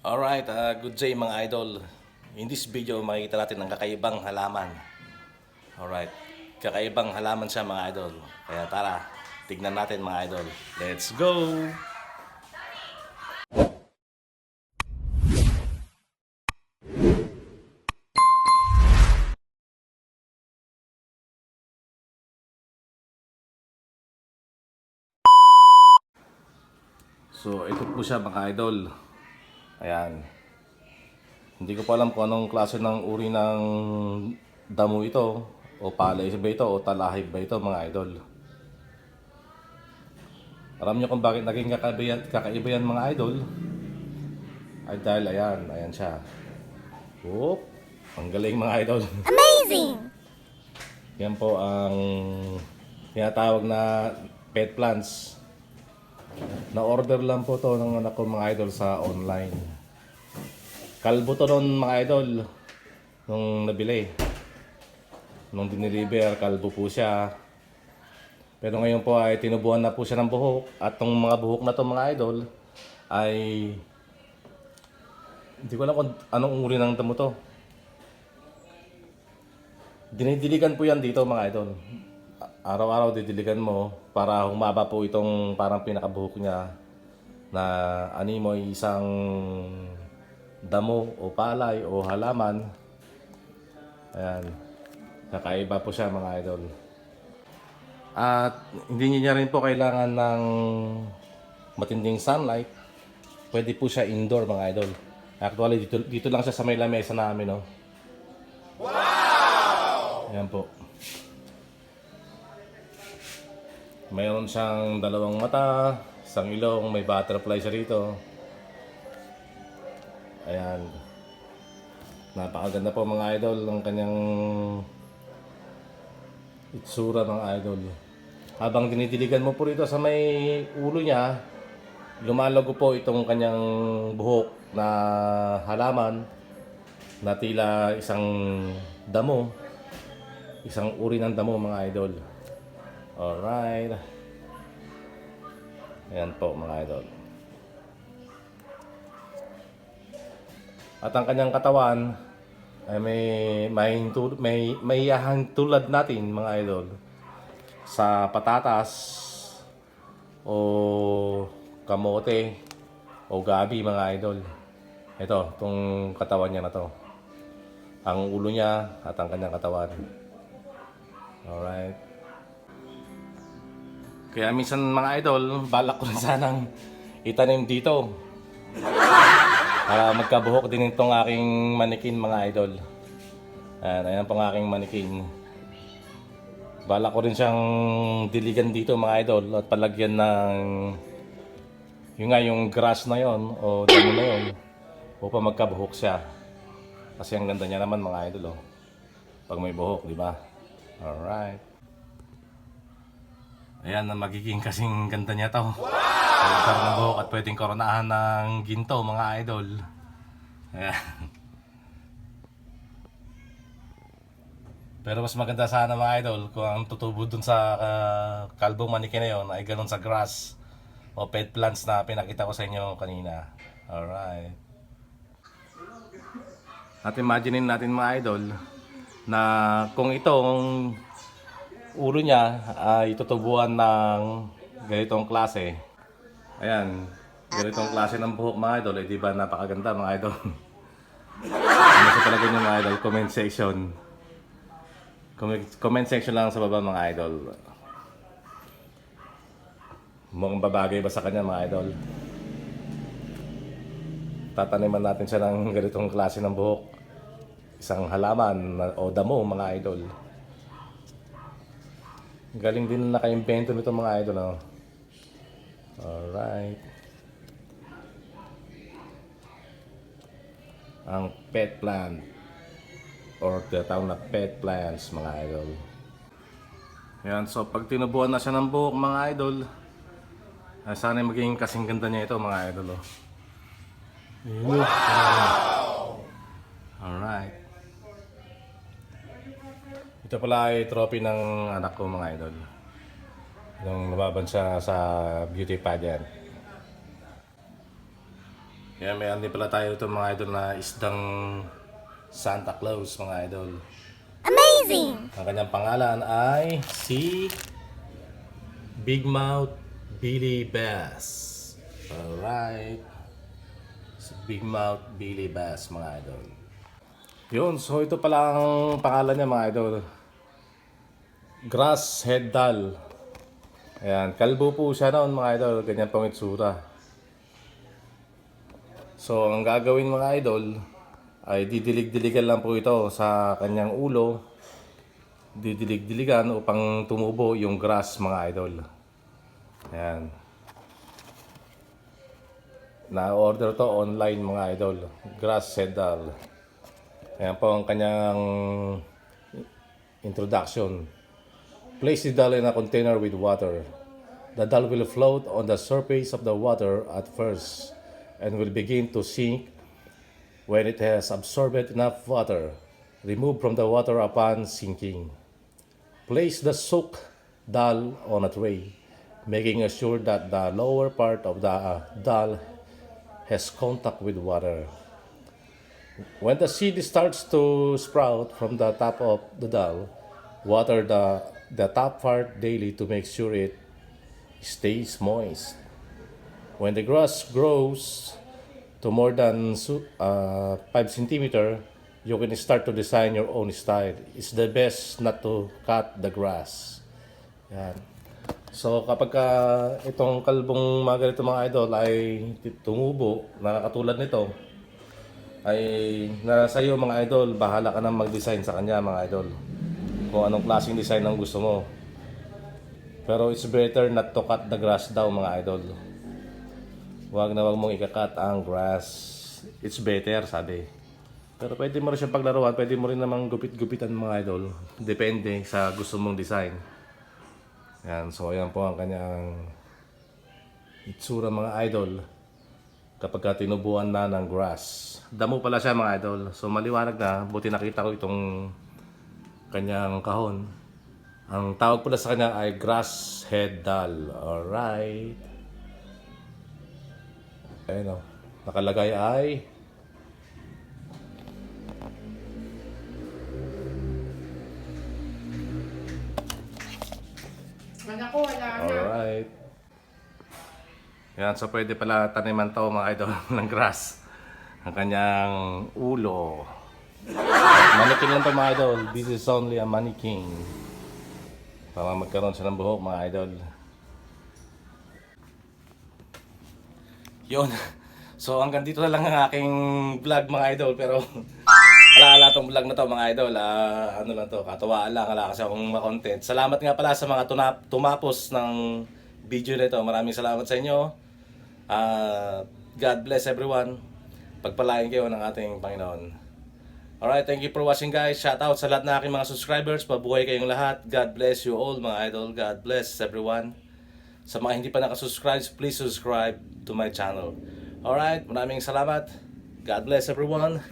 Alright, good day mga idol. In this video, makikita natin ang kakaibang halaman. Alright, kakaibang halaman siya mga idol. Kaya tara, tignan natin mga idol. Let's go! So, ito po siya mga idol. Ayan. Hindi ko pa alam kung anong klase ng uri ng damo ito. O palay ba ito o talahib ba ito mga idol. Alam niyo kung bakit naging kakaiba yan mga idol? Ay dahil ayan siya. Whoop! Ang galing mga idol. Amazing! Yan po ang tinatawag na pet plants. Na-order lang po to ng anak ko mga idol sa online. Kalbo to noon mga idol. Nung nabili. Nung dineliver, kalbo po siya. Pero ngayon po ay tinubuhan na po siya ng buhok. At tong mga buhok na to mga idol ay hindi ko alam kung anong uri ng damo to. Dinidiligan po yan dito mga idol. Araw-araw didiligan mo para humaba po itong parang pinakabuhok niya na animo ay isang damo o palay o halaman. Ayan. Kakaiba po siya mga idol. At hindi niya rin po kailangan ng matinding sunlight. Pwede po siya indoor mga idol. Actually dito lang siya sa may lamesa namin, no. Wow! Ayan po. Mayroon siyang dalawang mata, isang ilong, may butterfly siya rito. Ayan. Napakaganda po mga idol ng kanyang itsura mga idol. Habang dinidiligan mo po rito sa may ulo niya, lumalago po itong kanyang buhok na halaman na tila isang damo, isang uri ng damo mga idol. Alright. Ayan po mga idol. At ang kanyang katawan ay may yahang tulad natin mga idol sa patatas o kamote o gabi mga idol. Ito, itong katawan niya na to. Ang ulo niya at ang kanyang katawan. Alright. Kaya minsan mga idol, balak ko na sanang itanim dito. Para magkabuhok din itong aking manikin mga idol. Ayan pong aking manikin. Balak ko rin siyang diligan dito mga idol at palagyan ng yung grass na yon o damo na yon upang magkabuhok siya. Kasi ang ganda niya naman mga idol, oh. Pag may buhok, di ba? Alright. Ayan na magiging kasing ganda niya to. Wow! Nagkaroon ng buhok at pwedeng koronahan ng ginto mga idol. Ayan. Pero mas maganda sana mga idol kung ang tutubo dun sa kalbong manikin na yun ay ganun sa grass o pet plants na pinakita ko sa inyo kanina. Alright. At imaginein natin mga idol na kung itong ulo niya ay tutubuan ng ganitong klase. Ayan, ganitong klase ng buhok mga idol, eh, di ba napakaganda mga idol? Ano sa talaga nyo mga idol? Comment section. Comment section lang sa baba mga idol. Mukhang babagay ba sa kanya mga idol? Tataniman natin siya ng ganitong klase ng buhok. Isang halaman o damo mga idol. Galing din na naka-invento nito mga idol, no? Alright. Ang pet plant or tinatawag na pet plants mga idol. Ayan, so pag tinubuan na siya ng buhok mga idol, ay sana maging kasing ganda niya ito mga idol, oh. Wow! Alright. Ito pala ay trophy ng anak ko mga idol. Nung nababan siya sa beauty pageant. Yan, may din pala tayo ito mga idol na isdang Santa Claus mga idol. Amazing! Ang kanyang pangalan ay si Big Mouth Billy Bass. Alright. Si Big Mouth Billy Bass mga idol. Yun, so ito pala ang pangalan niya mga idol. Grass Head Doll. Ayan, kalbo po siya noon mga idol. Ganyan pang itsura. So, ang gagawin mga idol ay didilig-diligan lang po ito sa kanyang ulo. Didilig-diligan upang tumubo yung grass mga idol. Ayan. Na-order to online mga idol. Grass Head Doll. Ayan po ang kanyang introduction. Place the doll in a container with water. The doll will float on the surface of the water at first and will begin to sink when it has absorbed enough water. Remove from the water upon sinking. Place the soaked doll on a tray, making sure that the lower part of the doll has contact with water. When the seed starts to sprout from the top of the doll, water the top part daily to make sure it stays moist. When the grass grows to more than 5 centimeter, you can start to design your own style. It's the best not to cut the grass. Yan. So kapag itong kalbong mga ganito mga idol ay tumubo na katulad nito, ay nasa iyo mga idol, bahala ka nang mag-design sa kanya mga idol. Kung anong klaseng design ang gusto mo. Pero it's better not to cut the grass daw mga idol. Huwag mong ikakat ang grass. It's better sabi. Pero pwede mo rin siyang paglaruan, pwede mo rin namang gupit-gupitan mga idol. Depende sa gusto mong design. Yan, so ayan po ang kanyang itsura mga idol. Kapag tinubuan na ng grass. Damo pala siya mga idol. So maliwanag na, buti nakita ko itong kanyang kahon. Ang tawag pala sa kanya ay Grass Head Doll. Alright. Ayun o. Nakalagay ay Wala ko, wala na. alright. Yan, so pwede pala taniman to mga idol ng grass. Ang kanyang ulo. Mannequin lang to mga idol. This is only a mannequin. Para magkaroon siya ng buhok mga idol. Yun. So hanggang dito na lang ang aking vlog mga idol. Pero ala tong vlog na to mga idol. Ano lang to, katawaan lang. Wala kasi akong ma-content. Salamat nga pala sa mga tumapos ng video nito. Maraming salamat sa inyo. God bless everyone. Pagpalain kayo ng ating Panginoon. Alright, thank you for watching guys. Shout out sa lahat ng aking mga subscribers. Mabuhay kayong lahat. God bless you all mga idol. God bless everyone. Sa mga hindi pa nakasubscribe, please subscribe to my channel. Alright, maraming salamat. God bless everyone.